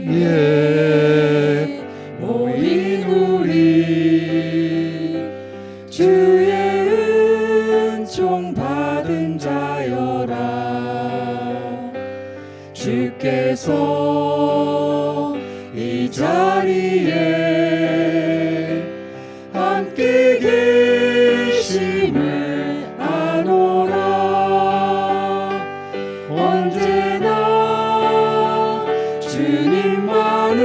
위에 모인 우리 주의 은총 받은 자여라. 주께서 이 자리에 함께 계심을 아노라. 언제나 주님만을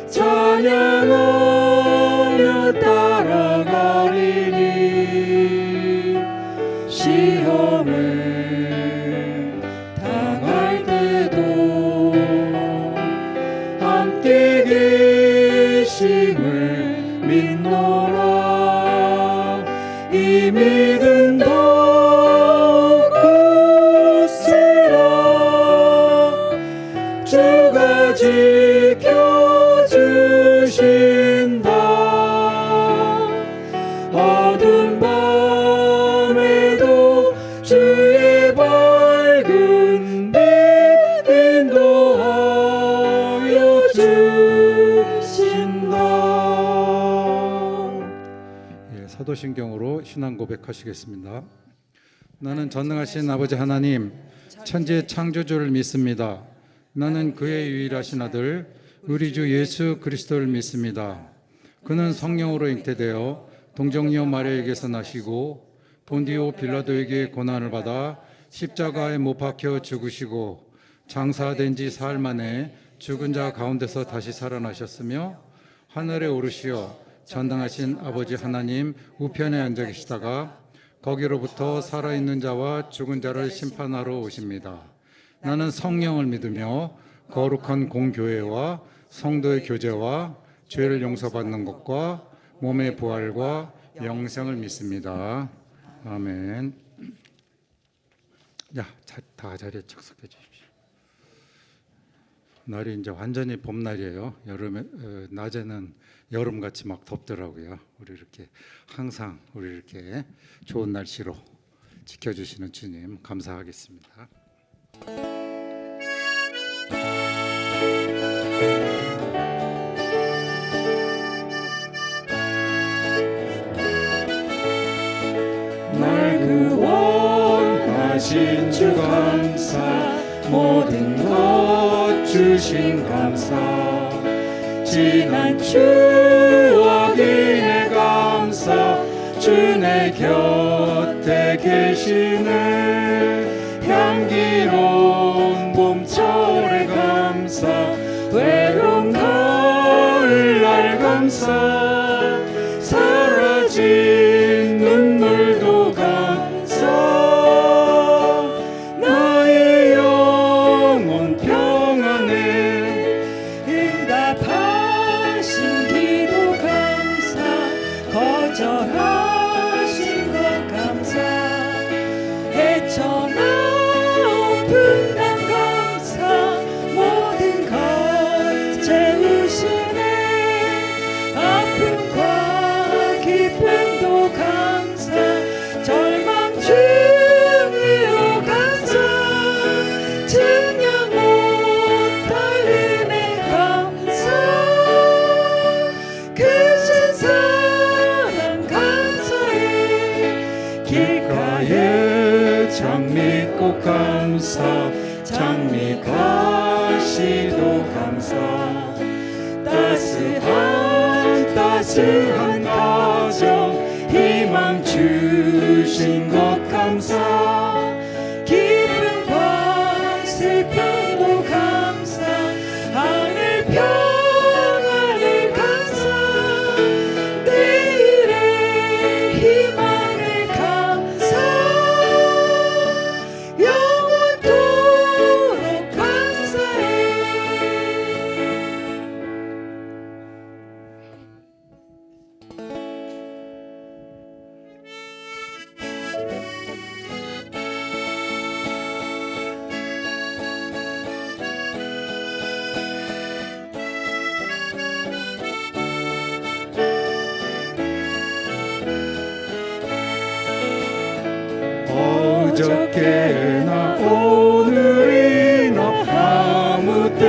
찬양하며 따라가리니 시험을 당할 때도 함께 계심을 믿노라. 이 믿음 더욱 굳세라. 주가 지켜주신다. 어두운 밤에도 주의 밝은 빛 인도하여 주신다. 사도신경으로 신앙 고백하시겠습니다. 나는 전능하신 아버지 하나님 천지의 창조주를 믿습니다. 나는 그의 유일하신 아들 우리 주 예수 그리스도를 믿습니다. 그는 성령으로 잉태되어 동정녀 마리아에게서 나시고 본디오 빌라도에게 고난을 받아 십자가에 못 박혀 죽으시고 장사된 지 사흘 만에 죽은 자 가운데서 다시 살아나셨으며 하늘에 오르시어 전능하신 아버지 하나님 우편에 앉아 계시다가 거기로부터 살아있는 자와 죽은 자를 심판하러 오십니다. 나는 성령을 믿으며 거룩한 공교회와 성도의 교제와 죄를 용서받는 것과 몸의 부활과 영생을 믿습니다. 아멘. 다 자리에 착석해 주십시오. 날이 이제 완전히 봄날이에요. 여름에 낮에는 여름같이 막 덥더라고요. 우리 이렇게 항상 우리 이렇게 좋은 날씨로 지켜주시는 주님 감사하겠습니다. 날 구원하신 주 감사, 모든 것 주신 감사, 지난 추억 인해 감사, 주 내 곁에 계시네. 향기로운 봄철에 감사, 외로운 가을날 감사, 사라진 눈물도 감사, 나의 영혼 평안에 응답하신 기도 감사, 거절하신 것 감사, 헤쳐나온 풍랑 감사, 모든 것 채우시네. 아픔과 기쁨도 감사, 절망 중에도 감사, 증명 못할 은혜 감사, 크신 사랑 감사해. 길가에 장미꽃 감사, 장미가시도 감사, 따스한 가정 희망 주신 것 감사, 기쁨과 슬픔도 감사, 하늘 평안을 감사, 내일의 희망을 감사, 영원토록 감사해. 어저께나 오늘이나 아무 뜻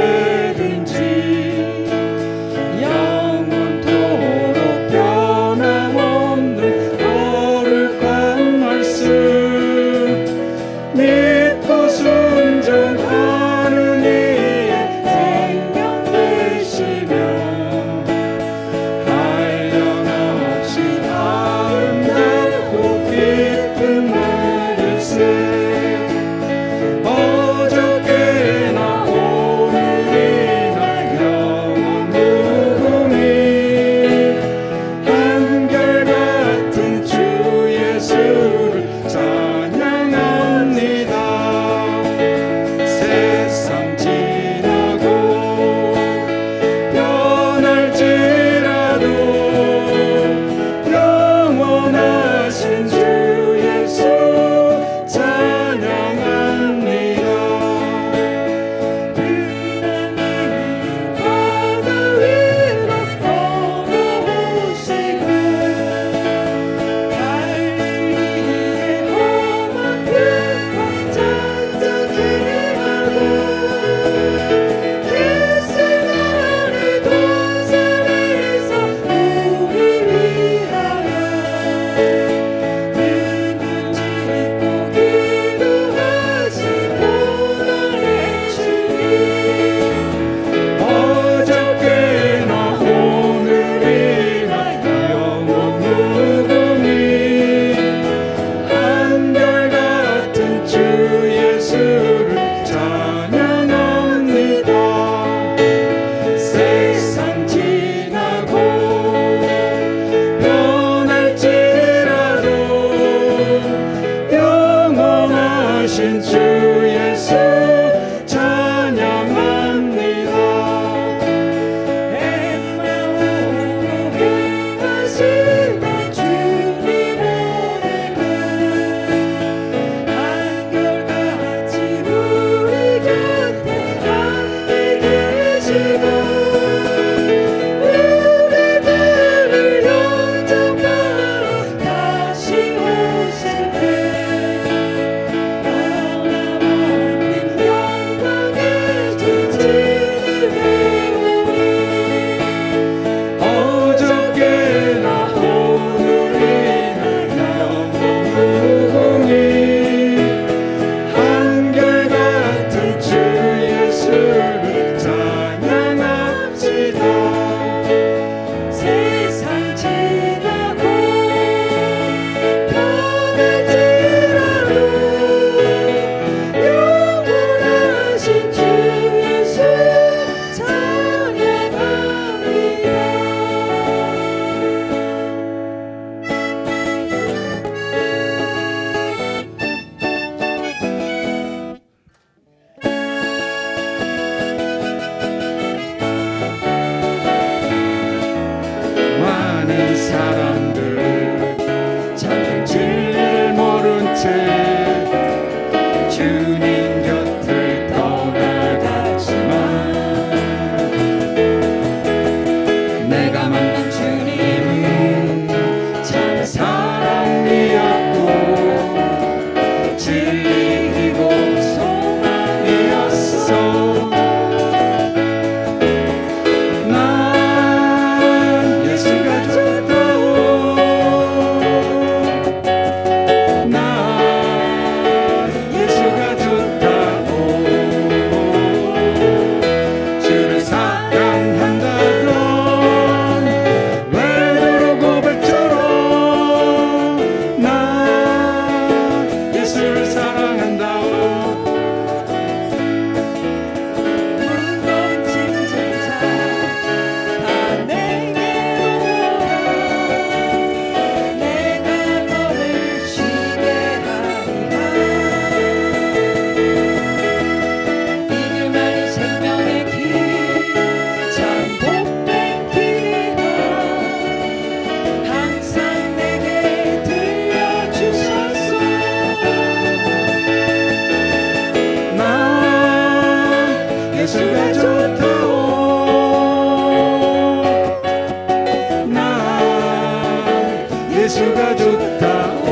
예수가 좋다오.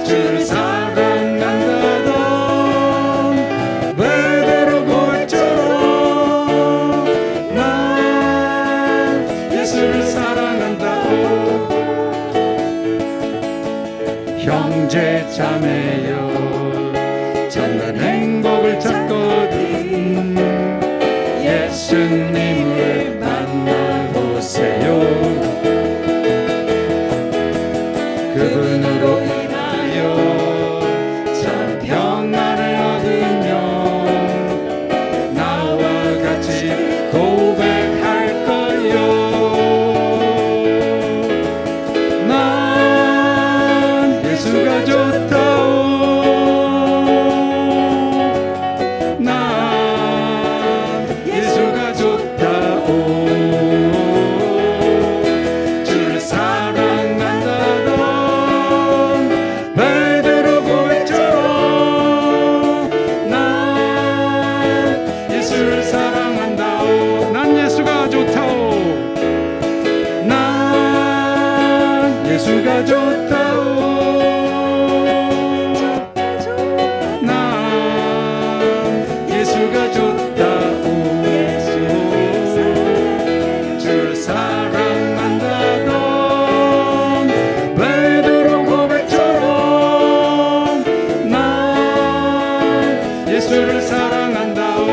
주를 사랑한다던 베드로 고백처럼 난 예수를 사랑한다오. 형제 자매여 참된 행복을 찾거든 예수님을 만나보세요. 그분으로 인하여 참 평안을 얻으며 나와 같이 고백할 거요. 난 예수가 좋다오. 난 예수가 좋다오. 주를 사랑한다던 베드로 고백처럼 난 예수를 사랑한다오. 난 예수가 좋다오. 난 예수가 좋다오. 난 예수가 좋다오. 주를 사랑한다던 베드로 고백처럼 난 예수를 사랑한다오.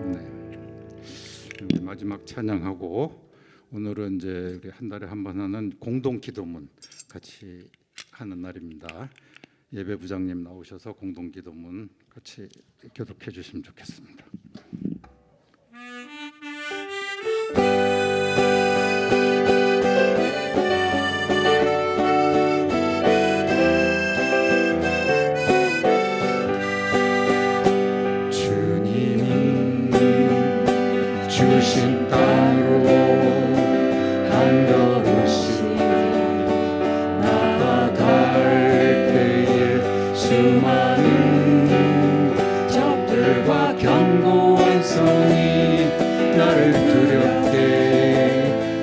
네. 마지막 찬양하고 오늘은 이제 우리 한 달에 한 번 하는 공동 기도문 같이 하는 날입니다. 예배부장님 나오셔서 공동 기도문 같이 교독해 주시면 좋겠습니다. 주님이 주신 땅으로 한 걸음씩 나아갈 때에 수많은 적들과 견고한 성이 나를 두렵게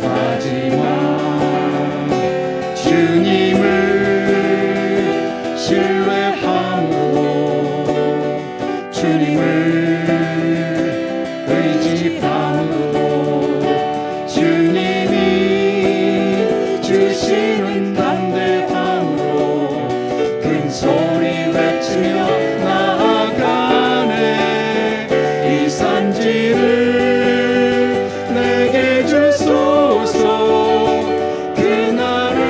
하지만 주님을 신뢰함으로 주님을 의지함으로 주님이 주시는 담대함으로 큰 소리 외치며 나아가네. 이 산지를 내게 주소서. 그날은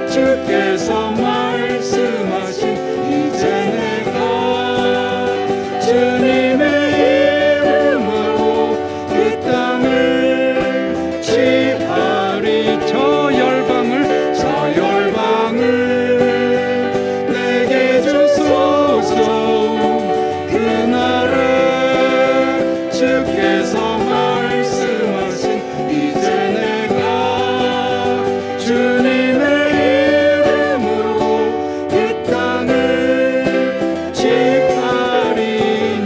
주께서 말씀하신 이제 내가 주님의 이름으로 그 땅을 취하리. 저 열방을 내게 주소서. 그날은 주께서 말씀하신 이제 내가 주님의 이름으로 그 땅을 취하리니.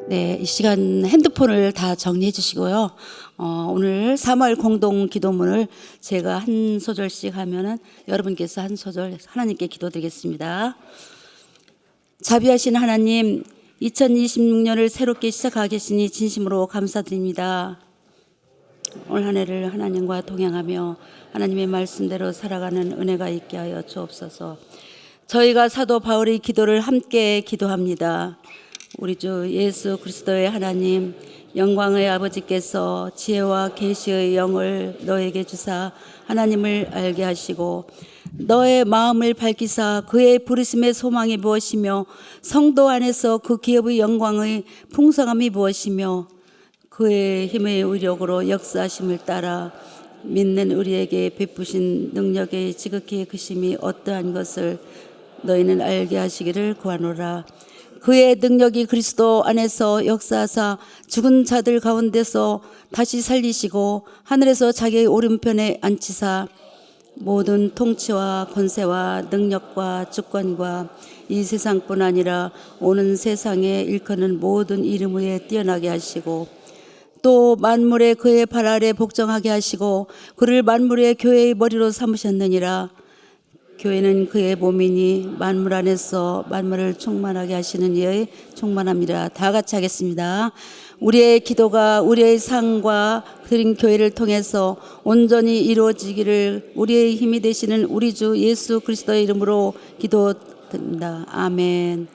네, 이 시간 핸드폰을 다 정리해 주시고요. 오늘 3월 공동 기도문을 제가 한 소절씩 하면은 여러분께서 한 소절 하나님께 기도드리겠습니다. 자비하신 하나님, 2026년을 새롭게 시작하고 계시니 진심으로 감사드립니다. 올 한 해를 하나님과 동행하며 하나님의 말씀대로 살아가는 은혜가 있게 하여 주옵소서. 저희가 사도 바울의 기도를 함께 기도합니다. 우리 주 예수 그리스도의 하나님, 영광의 아버지께서 지혜와 계시의 영을 너에게 주사 하나님을 알게 하시고 너의 마음을 밝히사 그의 부르심의 소망이 무엇이며 성도 안에서 그 기업의 영광의 풍성함이 무엇이며 그의 힘의 의력으로 역사하심을 따라 믿는 우리에게 베푸신 능력의 지극히 크심이 어떠한 것을 너희는 알게 하시기를 구하노라. 그의 능력이 그리스도 안에서 역사하사 죽은 자들 가운데서 다시 살리시고 하늘에서 자기의 오른편에 앉히사 모든 통치와 권세와 능력과 주권과 이 세상뿐 아니라 오는 세상에 일컫는 모든 이름 위에 뛰어나게 하시고 또 만물에 그의 발 아래 복종하게 하시고 그를 만물의 교회의 머리로 삼으셨느니라. 교회는 그의 몸이니 만물 안에서 만물을 충만하게 하시는 이의 충만함이라. 다 같이 하겠습니다. 우리의 기도가 우리의 상과 드린 교회를 통해서 온전히 이루어지기를 우리의 힘이 되시는 우리 주 예수 그리스도의 이름으로 기도드립니다. 아멘.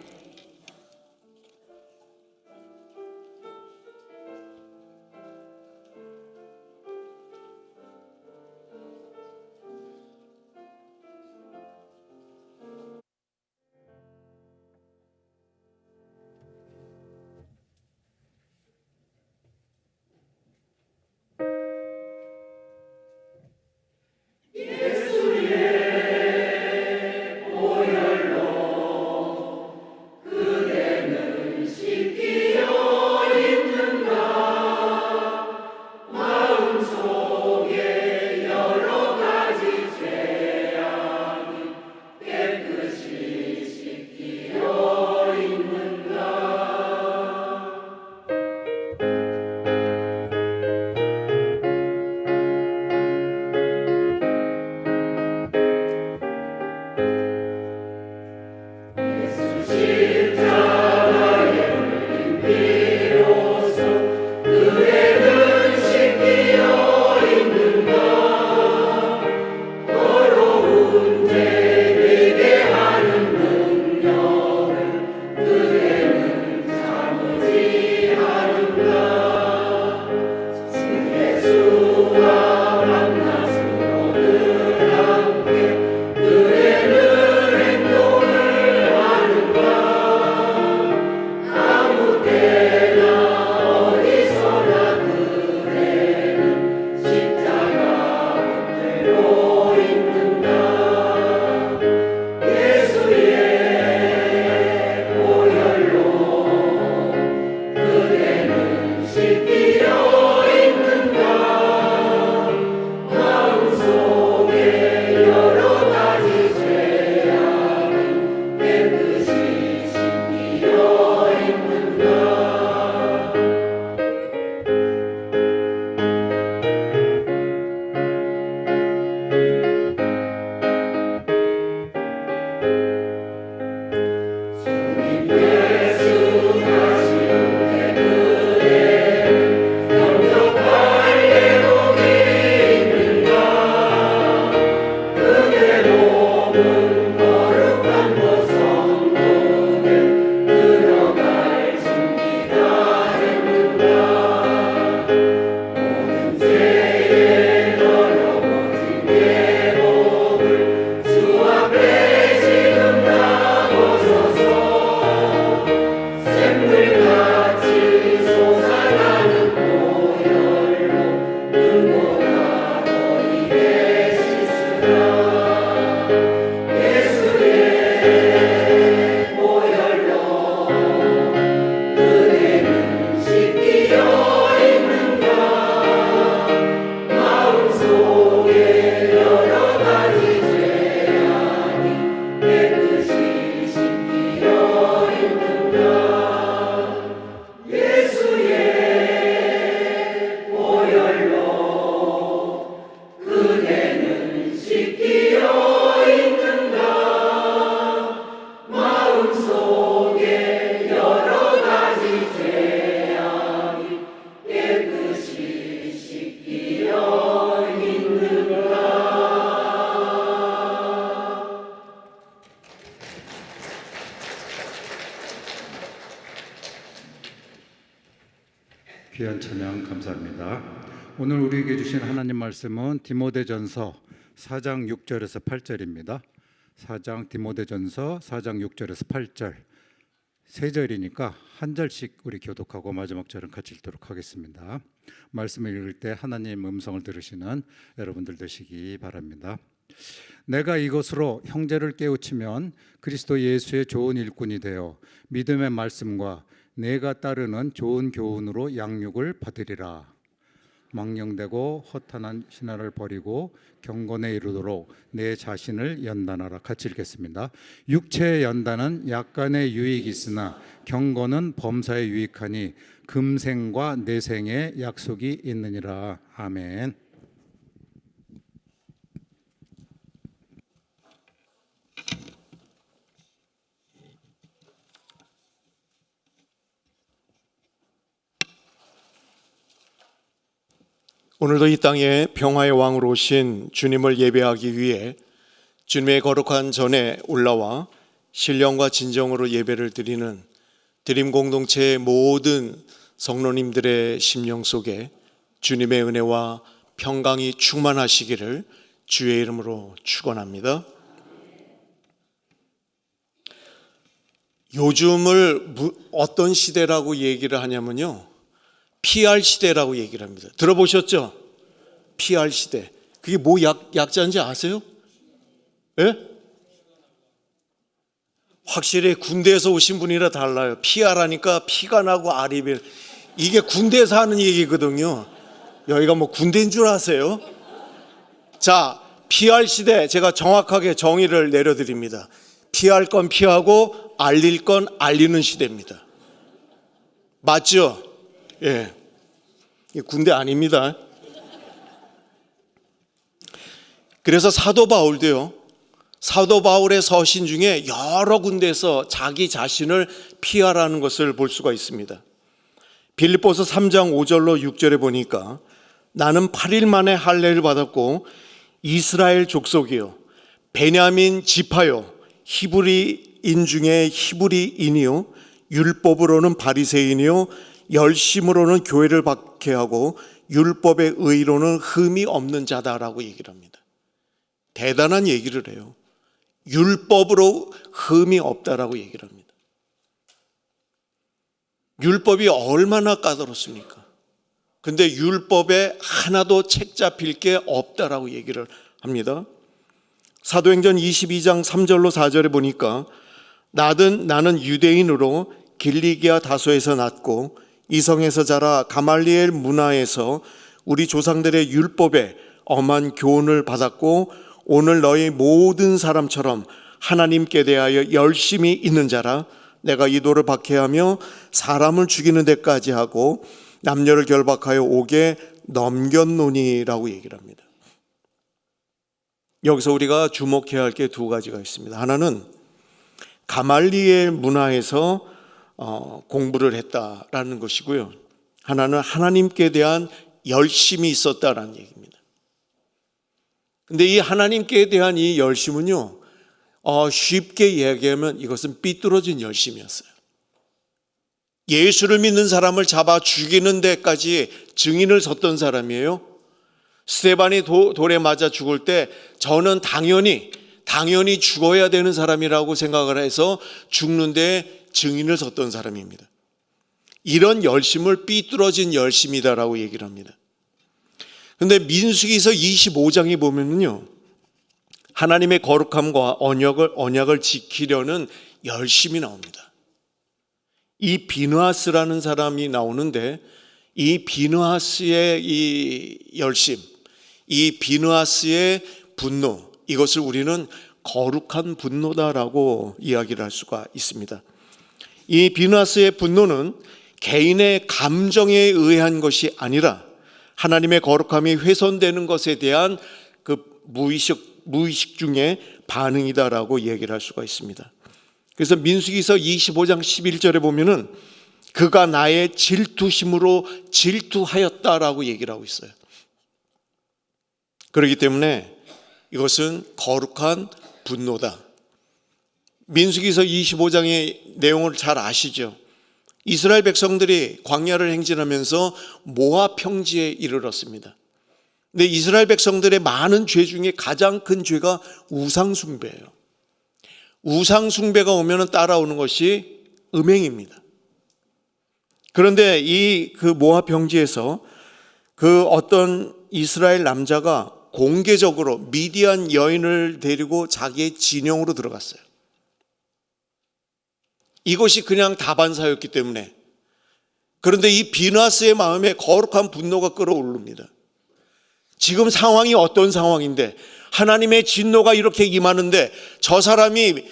귀한 찬양 감사합니다. 오늘 우리에게 주신 하나님 말씀은 디모데전서 4장 6절에서 8절입니다. 4장 디모데전서 4장 6절에서 8절 세 절이니까 한 절씩 우리 교독하고 마지막 절은 같이 읽도록 하겠습니다. 말씀을 읽을 때 하나님 음성을 들으시는 여러분들 되시기 바랍니다. 내가 이것으로 형제를 깨우치면 그리스도 예수의 좋은 일꾼이 되어 믿음의 말씀과 내가 따르는 좋은 교훈으로 양육을 받으리라. 망령되고 허탄한 신화를 버리고 경건에 이르도록 내 자신을 연단하라. 같이 읽겠습니다. 육체의 연단은 약간의 유익이 있으나 경건은 범사에 유익하니 금생과 내생의 약속이 있느니라. 아멘. 오늘도 이 땅에 평화의 왕으로 오신 주님을 예배하기 위해 주님의 거룩한 전에 올라와 신령과 진정으로 예배를 드리는 드림 공동체의 모든 성도님들의 심령 속에 주님의 은혜와 평강이 충만하시기를 주의 이름으로 축원합니다. 요즘을 어떤 시대라고 얘기를 하냐면요, PR 시대라고 얘기를 합니다. 들어보셨죠? PR 시대. 그게 뭐 약자인지 아세요? 예? 확실히 군대에서 오신 분이라 달라요. PR 하니까 피가 나고 알이 배. 이게 군대에서 하는 얘기거든요. 여기가 뭐 군대인 줄 아세요? 자, PR 시대 제가 정확하게 정의를 내려드립니다. 피할 건 피하고 알릴 건 알리는 시대입니다. 맞죠? 예, 군대 아닙니다. 그래서 사도 바울도요, 사도 바울의 서신 중에 여러 군데에서 자기 자신을 피하라는 것을 볼 수가 있습니다. 빌립보서 3장 5절로 6절에 보니까 나는 8일 만에 할례를 받았고 이스라엘 족속이요 베냐민 지파요 히브리인 중에 히브리인이요 율법으로는 바리새인이요 열심으로는 교회를 박해하고 율법의 의로는 흠이 없는 자다라고 얘기를 합니다. 대단한 얘기를 해요. 율법으로 흠이 없다라고 얘기를 합니다. 율법이 얼마나 까다롭습니까? 근데 율법에 하나도 책 잡힐 게 없다라고 얘기를 합니다. 사도행전 22장 3절로 4절에 보니까 나는 유대인으로 길리기아 다소에서 났고 이성에서 자라 가말리엘 문화에서 우리 조상들의 율법에 엄한 교훈을 받았고 오늘 너희 모든 사람처럼 하나님께 대하여 열심히 있는 자라. 내가 이도를 박해하며 사람을 죽이는 데까지 하고 남녀를 결박하여 옥에 넘겼노니라고 얘기를 합니다. 여기서 우리가 주목해야 할 게 두 가지가 있습니다. 하나는 가말리엘 문화에서 공부를 했다라는 것이고요. 하나는 하나님께 대한 열심이 있었다라는 얘기입니다. 근데 이 하나님께 대한 이 열심은요, 쉽게 이야기하면 이것은 삐뚤어진 열심이었어요. 예수를 믿는 사람을 잡아 죽이는 데까지 증인을 섰던 사람이에요. 스데반이 돌에 맞아 죽을 때 저는 당연히 죽어야 되는 사람이라고 생각을 해서 죽는데 증인을 섰던 사람입니다. 이런 열심을 삐뚤어진 열심이다라고 얘기를 합니다. 근데 민수기서 25장에 보면요, 하나님의 거룩함과 언약을 지키려는 열심이 나옵니다. 이 비느하스라는 사람이 나오는데 이 비느하스의 이 열심, 이 비느하스의 분노, 이것을 우리는 거룩한 분노다라고 이야기를 할 수가 있습니다. 이 비느하스의 분노는 개인의 감정에 의한 것이 아니라 하나님의 거룩함이 훼손되는 것에 대한 그 무의식 중에 반응이다라고 얘기를 할 수가 있습니다. 그래서 민수기서 25장 11절에 보면은 그가 나의 질투심으로 질투하였다라고 얘기를 하고 있어요. 그렇기 때문에 이것은 거룩한 분노다. 민수기서 25장의 내용을 잘 아시죠? 이스라엘 백성들이 광야를 행진하면서 모압 평지에 이르렀습니다. 근데 이스라엘 백성들의 많은 죄 중에 가장 큰 죄가 우상 숭배예요. 우상 숭배가 오면 따라오는 것이 음행입니다. 그런데 이 그 모압 평지에서 그 어떤 이스라엘 남자가 공개적으로 미디안 여인을 데리고 자기의 진영으로 그런데 이 비나스의 마음에 거룩한 분노가 끓어오릅니다. 지금 상황이 어떤 상황인데 하나님의 진노가 이렇게 임하는데 저 사람이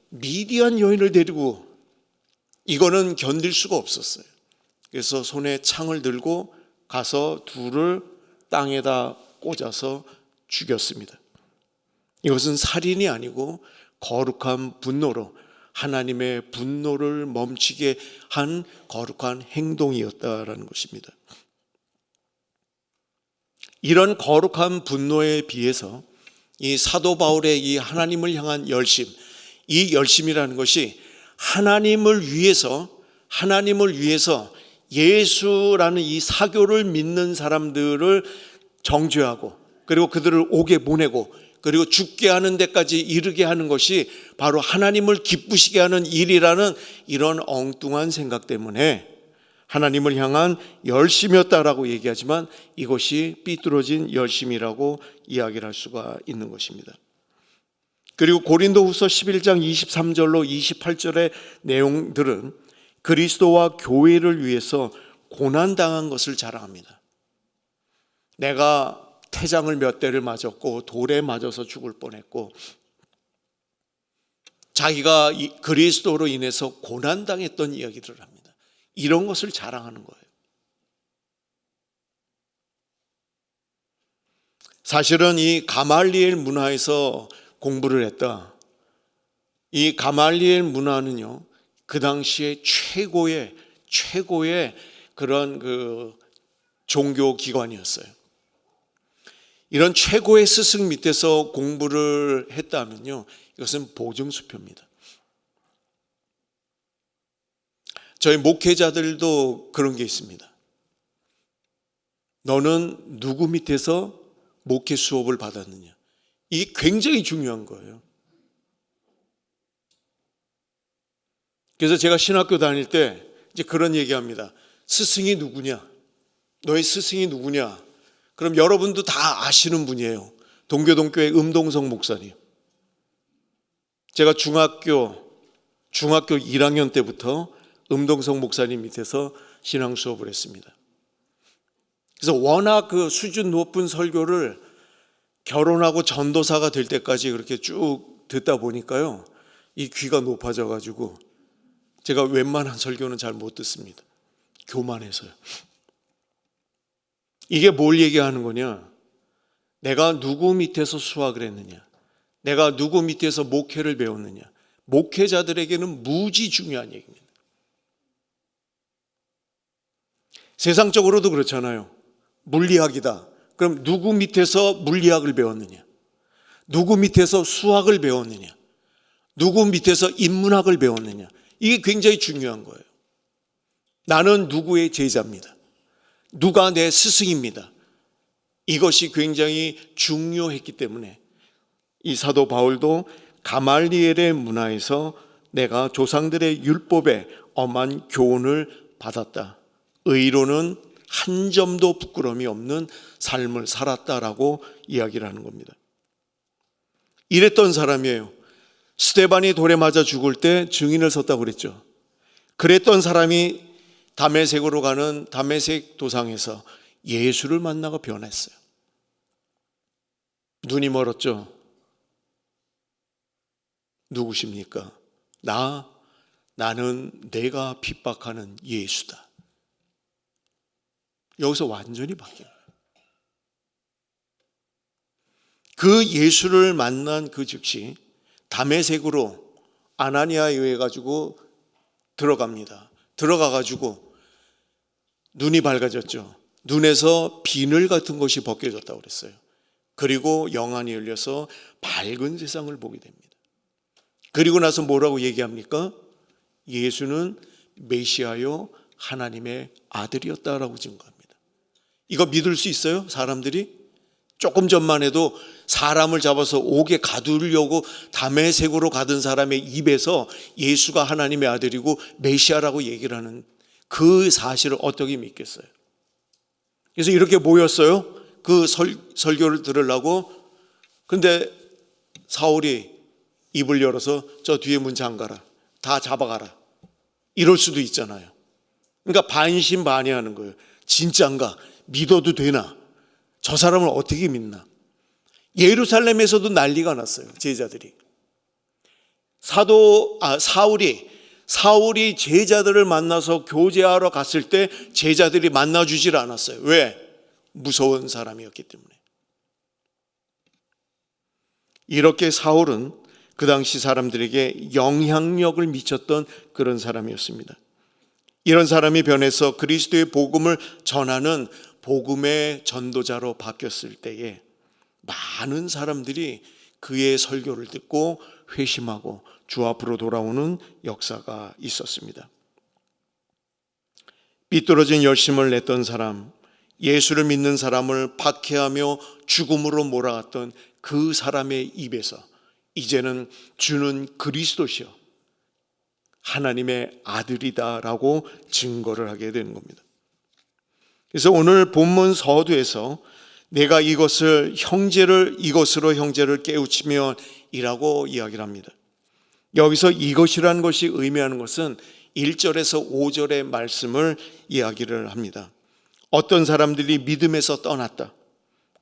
미디안 여인을 데리고, 이거는 견딜 수가 없었어요. 그래서 손에 창을 들고 가서 둘을 땅에다 꽂아서 죽였습니다. 이것은 살인이 아니고 거룩한 분노로, 하나님의 분노를 멈추게 한 거룩한 행동이었다라는 것입니다. 이런 거룩한 분노에 비해서 이 사도 바울의 이 하나님을 향한 열심, 이 열심이라는 것이 하나님을 위해서 예수라는 이 사교를 믿는 사람들을 정죄하고, 그리고 그들을 옥에 보내고, 그리고 죽게 하는 데까지 이르게 하는 것이 바로 하나님을 기쁘시게 하는 일이라는 이런 엉뚱한 생각 때문에 하나님을 향한 열심이었다라고 얘기하지만 이것이 삐뚤어진 열심이라고 이야기를 할 수가 있는 것입니다. 그리고 고린도후서 11장 23절로 28절의 내용들은 그리스도와 교회를 위해서 고난당한 것을 자랑합니다. 내가 태장을 몇 대를 맞았고 돌에 맞아서 죽을 뻔했고, 자기가 그리스도로 인해서 고난당했던 이야기를 합니다. 이런 것을 자랑하는 거예요. 사실은 이 가말리엘 문화에서 공부를 했다. 이 가말리엘 문화는요, 그 당시에 최고의 그런 그 종교 기관이었어요. 이런 최고의 스승 밑에서 공부를 했다면요, 이것은 보증수표입니다. 저희 목회자들도 그런 게 있습니다. 너는 누구 밑에서 목회 수업을 받았느냐. 이게 굉장히 중요한 거예요. 그래서 제가 신학교 다닐 때 이제 그런 얘기합니다. 스승이 누구냐? 너의 스승이 누구냐? 그럼 여러분도 다 아시는 분이에요. 동교동교회 음동석 목사님. 제가 중학교 1학년 때부터 음동석 목사님 밑에서 신앙 수업을 했습니다. 그래서 워낙 그 수준 높은 설교를 결혼하고 전도사가 될 때까지 그렇게 쭉 듣다 보니까요, 이 귀가 높아져 가지고 제가 웬만한 설교는 잘 못 듣습니다. 교만해서요. 이게 뭘 얘기하는 거냐? 내가 누구 밑에서 수학을 했느냐? 내가 누구 밑에서 목회를 배웠느냐? 목회자들에게는 무지 중요한 얘기입니다. 세상적으로도 그렇잖아요. 물리학이다. 그럼 누구 밑에서 물리학을 배웠느냐? 누구 밑에서 수학을 배웠느냐? 누구 밑에서 인문학을 배웠느냐? 이게 굉장히 중요한 거예요. 나는 누구의 제자입니다. 누가 내 스승입니다. 이것이 굉장히 중요했기 때문에 이 사도 바울도 가말리엘의 문화에서 내가 조상들의 율법에 엄한 교훈을 받았다. 의로는 한 점도 부끄러움이 없는 삶을 살았다라고 이야기를 하는 겁니다. 이랬던 사람이에요. 스데반이 돌에 맞아 죽을 때 증인을 섰다고 그랬죠. 그랬던 사람이 다메섹으로 가는 다메섹 도상에서 예수를 만나고 변했어요. 눈이 멀었죠. 누구십니까? 나는 내가 핍박하는 예수다. 여기서 완전히 바뀌어요. 그 예수를 만난 그 즉시 다메섹으로 아나니아에 의해 가지고 들어갑니다. 들어가 가지고 눈이 밝아졌죠. 눈에서 비늘 같은 것이 벗겨졌다고 그랬어요. 그리고 영안이 열려서 밝은 세상을 보게 됩니다. 그리고 나서 뭐라고 얘기합니까? 예수는 메시아요 하나님의 아들이었다라고 증거합니다. 이거 믿을 수 있어요? 사람들이? 조금 전만 해도 사람을 잡아서 옥에 가두려고 다메섹으로 가던 사람의 입에서 예수가 하나님의 아들이고 메시아라고 얘기를 하는 그 사실을 어떻게 믿겠어요? 그래서 이렇게 모였어요. 그 설교를 들으려고. 근데 사울이 입을 열어서 저 뒤에 문 잠가라. 다 잡아가라. 이럴 수도 있잖아요. 그러니까 반신반의하는 거예요. 진짠가? 믿어도 되나? 저 사람을 어떻게 믿나? 예루살렘에서도 난리가 났어요. 제자들이. 사울이 제자들을 만나서 교제하러 갔을 때 제자들이 만나주질 않았어요. 왜? 무서운 사람이었기 때문에. 이렇게 사울은 그 당시 사람들에게 영향력을 미쳤던 그런 사람이었습니다. 이런 사람이 변해서 그리스도의 복음을 전하는 복음의 전도자로 바뀌었을 때에 많은 사람들이 그의 설교를 듣고 회심하고 주 앞으로 돌아오는 역사가 있었습니다. 삐뚤어진 열심을 냈던 사람, 예수를 믿는 사람을 박해하며 죽음으로 몰아갔던 그 사람의 입에서 이제는 주는 그리스도시요 하나님의 아들이다라고 증거를 하게 되는 겁니다. 그래서 오늘 본문 서두에서 내가 이것으로 형제를 깨우치면 이라고 이야기를 합니다. 여기서 이것이라는 것이 의미하는 것은 1절에서 5절의 말씀을 이야기를 합니다. 어떤 사람들이 믿음에서 떠났다.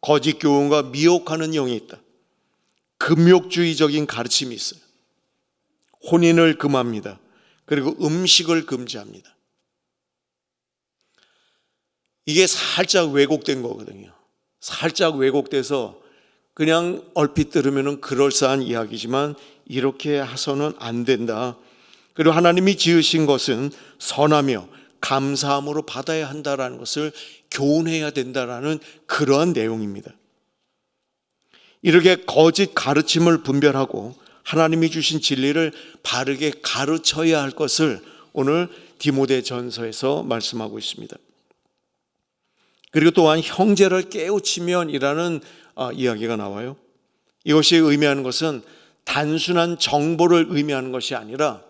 거짓 교훈과 미혹하는 영이 있다. 금욕주의적인 가르침이 있어요. 혼인을 금합니다. 그리고 음식을 금지합니다. 이게 살짝 왜곡된 거거든요. 살짝 왜곡돼서 그냥 얼핏 들으면 그럴싸한 이야기지만 이렇게 해서는 안 된다. 그리고 하나님이 지으신 것은 선하며 감사함으로 받아야 한다라는 것을 교훈해야 된다라는 그러한 내용입니다. 이렇게 거짓 가르침을 분별하고 하나님이 주신 진리를 바르게 가르쳐야 할 것을 오늘 디모데전서에서 말씀하고 있습니다. 그리고 또한 형제를 깨우치면이라는 이야기가 나와요. 이것이 의미하는 것은 단순한 정보를 의미하는 것이 아니라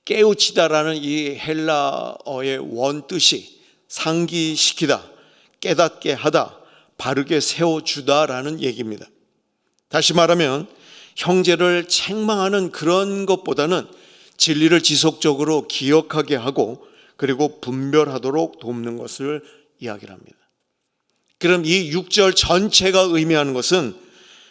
깨우치다라는 이 헬라어의 원뜻이 상기시키다, 깨닫게 하다, 바르게 세워주다라는 얘기입니다. 다시 말하면 형제를 책망하는 그런 것보다는 진리를 지속적으로 기억하게 하고 그리고 분별하도록 돕는 것을 이야기를 합니다. 그럼 이 6절 전체가 의미하는 것은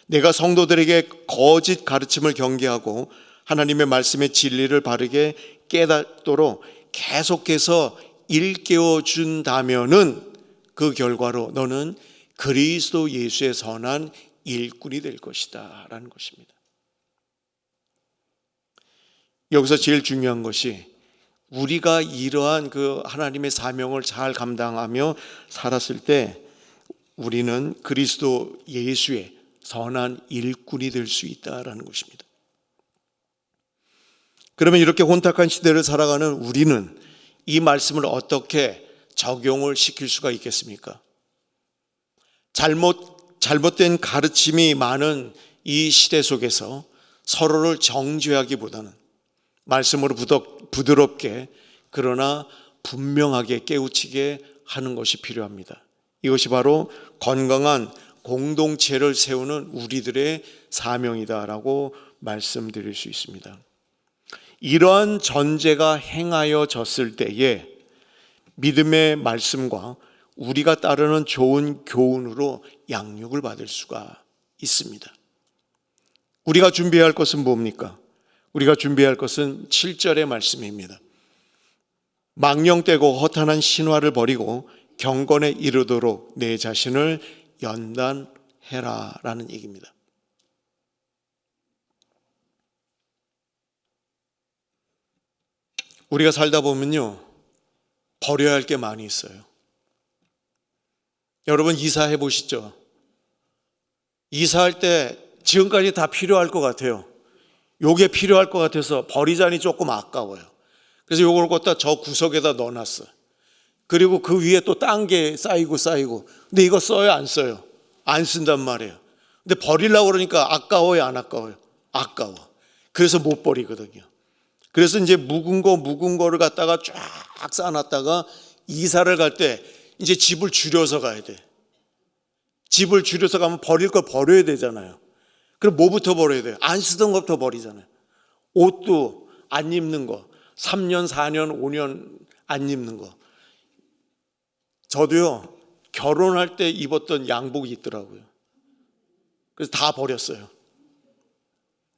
내가 성도들에게 거짓 가르침을 경계하고 하나님의 말씀의 진리를 바르게 깨닫도록 계속해서 일깨워 준다면은 그 결과로 너는 그리스도 예수의 선한 일꾼이 될 것이다 라는 것입니다. 여기서 제일 중요한 것이 우리가 이러한 그 하나님의 사명을 잘 감당하며 살았을 때 우리는 그리스도 예수의 선한 일꾼이 될 수 있다라는 것입니다. 그러면 이렇게 혼탁한 시대를 살아가는 우리는 이 말씀을 어떻게 적용을 시킬 수가 있겠습니까? 잘못된 가르침이 많은 이 시대 속에서 서로를 정죄하기보다는 말씀으로 부드럽게 그러나 분명하게 깨우치게 하는 것이 필요합니다. 이것이 바로 건강한 공동체를 세우는 우리들의 사명이다라고 말씀드릴 수 있습니다. 이러한 전제가 행하여졌을 때에 믿음의 말씀과 우리가 따르는 좋은 교훈으로 양육을 받을 수가 있습니다. 우리가 준비해야 할 것은 뭡니까? 우리가 준비해야 할 것은 7절의 말씀입니다. 망령되고 허탄한 신화를 버리고 경건에 이르도록 내 자신을 연단해라 라는 얘기입니다. 우리가 살다 보면요 버려야 할 게 많이 있어요. 여러분 이사해 보시죠. 이사할 때 지금까지 다 필요할 것 같아요. 요게 필요할 것 같아서 버리자니 조금 아까워요. 그래서 요걸 갖다 저 구석에다 넣어놨어요. 그리고 그 위에 또 딴 게 쌓이고 근데 이거 써요 안 써요? 안 쓴단 말이에요. 근데 버리려고 그러니까 아까워요 안 아까워요? 아까워. 그래서 못 버리거든요. 그래서 이제 묵은 거를 갖다가 쫙 쌓아놨다가 이사를 갈 때 이제 집을 줄여서 가야 돼. 집을 줄여서 가면 버릴 걸 버려야 되잖아요. 그럼 뭐부터 버려야 돼요? 안 쓰던 것부터 버리잖아요. 옷도 안 입는 거 3년, 4년, 5년 안 입는 거. 저도요, 결혼할 때 입었던 양복이 있더라고요. 그래서 다 버렸어요.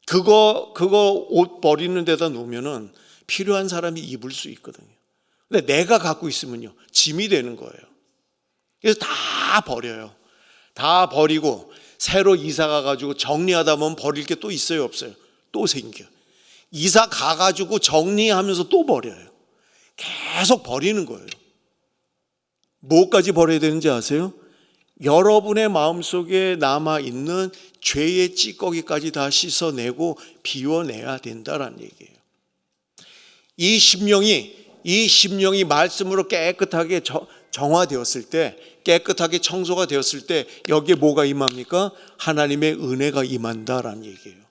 그거 옷 버리는 데다 놓으면은 필요한 사람이 입을 수 있거든요. 근데 내가 갖고 있으면요, 짐이 되는 거예요. 그래서 다 버려요. 다 버리고 새로 이사 가가지고 정리하다 보면 버릴 게 또 있어요, 없어요? 또 생겨. 이사 가가지고 정리하면서 또 버려요. 계속 버리는 거예요. 뭐까지 버려야 되는지 아세요? 여러분의 마음속에 남아있는 죄의 찌꺼기까지 다 씻어내고 비워내야 된다라는 얘기예요. 이 심령이 말씀으로 깨끗하게 정화되었을 때, 깨끗하게 청소가 되었을 때 여기에 뭐가 임합니까? 하나님의 은혜가 임한다라는 얘기예요.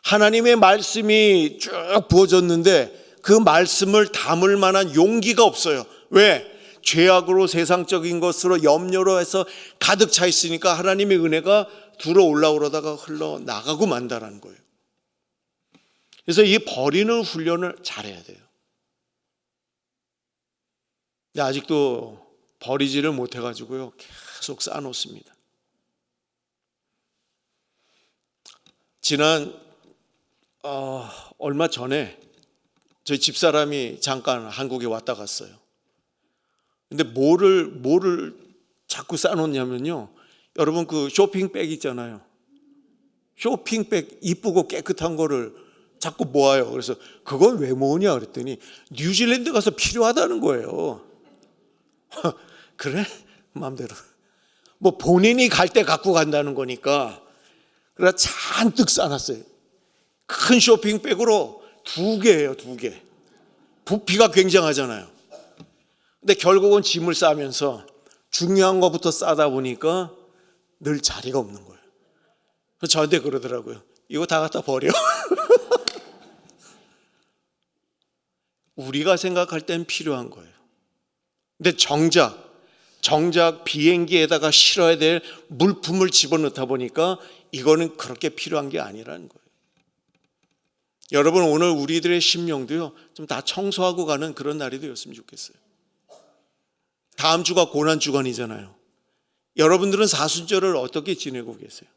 하나님의 말씀이 쭉 부어졌는데 그 말씀을 담을 만한 용기가 없어요. 왜? 죄악으로 세상적인 것으로 염려로 해서 가득 차 있으니까 하나님의 은혜가 들어올라오다가 흘러나가고 만다라는 거예요. 그래서 이 버리는 훈련을 잘해야 돼요. 근데 아직도 버리지를 못해가지고요, 계속 쌓아놓습니다. 얼마 전에 저희 집사람이 잠깐 한국에 왔다 갔어요. 근데 뭐를 자꾸 쌓아놓냐면요, 여러분 그 쇼핑백 있잖아요. 쇼핑백 이쁘고 깨끗한 거를 자꾸 모아요. 그래서 그건 왜 모으냐 그랬더니 뉴질랜드 가서 필요하다는 거예요. 그래? 마음대로. 뭐 본인이 갈 때 갖고 간다는 거니까. 그래서 잔뜩 쌓아놨어요. 큰 쇼핑백으로 2개예요, 2개. 부피가 굉장하잖아요. 근데 결국은 짐을 싸면서 중요한 것부터 싸다 보니까 늘 자리가 없는 거예요. 그래서 저한테 그러더라고요. 이거 다 갖다 버려. 우리가 생각할 땐 필요한 거예요. 근데 정작 비행기에다가 실어야 될 물품을 집어넣다 보니까 이거는 그렇게 필요한 게 아니라는 거예요. 여러분, 오늘 우리들의 심령도요, 좀 다 청소하고 가는 그런 날이 되었으면 좋겠어요. 다음 주가 고난 주간이잖아요. 여러분들은 사순절을 어떻게 지내고 계세요?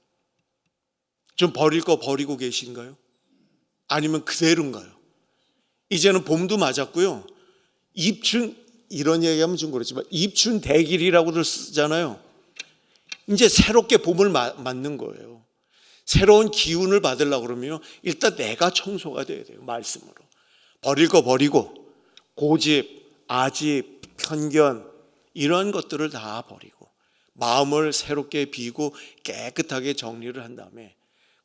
좀 버릴 거 버리고 계신가요? 아니면 그대로인가요? 이제는 봄도 맞았고요. 이런 얘기하면 좀 그렇지만 입춘대길이라고들 쓰잖아요. 이제 새롭게 봄을 맞는 거예요. 새로운 기운을 받으려고 그러면 일단 내가 청소가 돼야 돼요. 말씀으로. 버릴 거 버리고 고집, 아집, 편견 이런 것들을 다 버리고 마음을 새롭게 비우고 깨끗하게 정리를 한 다음에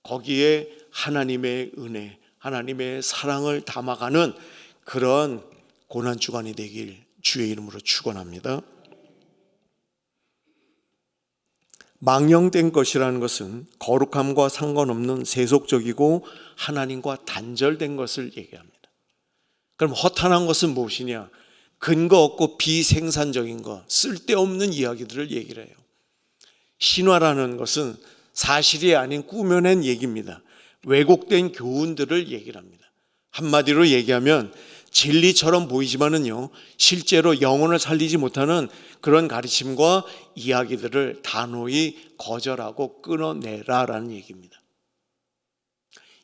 거기에 하나님의 은혜, 하나님의 사랑을 담아가는 그런 고난주간이 되길 주의 이름으로 축원합니다. 망령된 것이라는 것은 거룩함과 상관없는 세속적이고 하나님과 단절된 것을 얘기합니다. 그럼 허탄한 것은 무엇이냐? 근거 없고 비생산적인 것, 쓸데없는 이야기들을 얘기를 해요. 신화라는 것은 사실이 아닌 꾸며낸 얘기입니다. 왜곡된 교훈들을 얘기를 합니다. 한마디로 얘기하면 진리처럼 보이지만은요, 실제로 영혼을 살리지 못하는 그런 가르침과 이야기들을 단호히 거절하고 끊어내라라는 얘기입니다.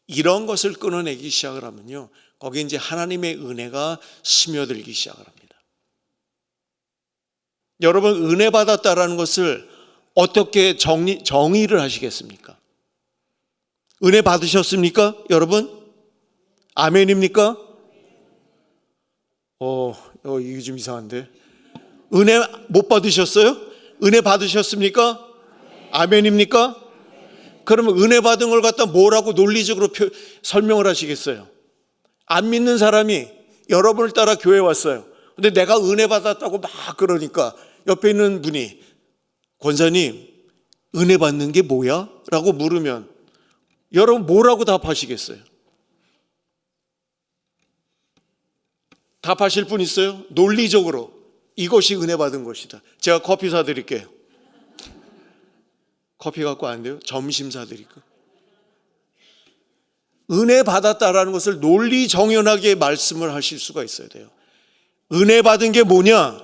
이런 것을 끊어내기 시작을 하면요, 거기에 이제 하나님의 은혜가 스며들기 시작을 합니다. 여러분, 은혜 받았다라는 것을 어떻게 정의를 하시겠습니까? 은혜 받으셨습니까? 여러분? 아멘입니까? 이게 좀 이상한데. 은혜 못 받으셨어요? 은혜 받으셨습니까? 아멘입니까? 그러면 은혜 받은 걸 갖다 뭐라고 논리적으로 설명을 하시겠어요? 안 믿는 사람이 여러분을 따라 교회에 왔어요. 근데 내가 은혜 받았다고 막 그러니까 옆에 있는 분이 권사님, 은혜 받는 게 뭐야? 라고 물으면 여러분 뭐라고 답하시겠어요? 답하실 분 있어요? 논리적으로 이것이 은혜 받은 것이다. 제가 커피 사드릴게요. 커피 갖고 안 돼요? 점심 사드릴까요? 은혜 받았다라는 것을 논리정연하게 말씀을 하실 수가 있어야 돼요. 은혜 받은 게 뭐냐?